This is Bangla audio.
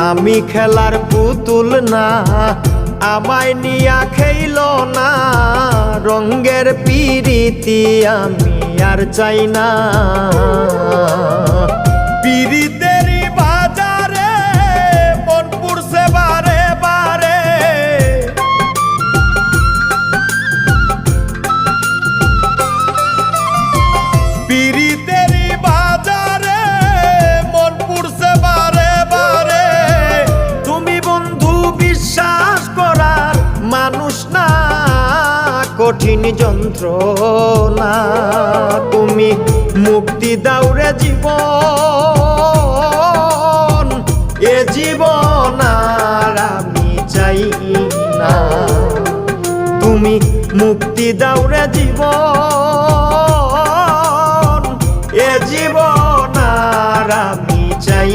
আমি খেলার পুতুল না, আমায় নিয়া খেইল না, রঙ্গের পিরিতি আমি আর চাই না। পিরিতেরই বাজারে মন পুড়ছে বারে বারে, পিরিতেরই বাজারে মন পুড়ছে বারে বারে। তুমি বন্ধু বিশ্বাস করার মানুষ না, কঠিন যন্ত্রণা। তুমি মুক্তি দাও রে জীবন, এ জীবন আর আমি চাই না। তুমি মুক্তি দাও রে জীবন, এ জীবন আর আমি চাই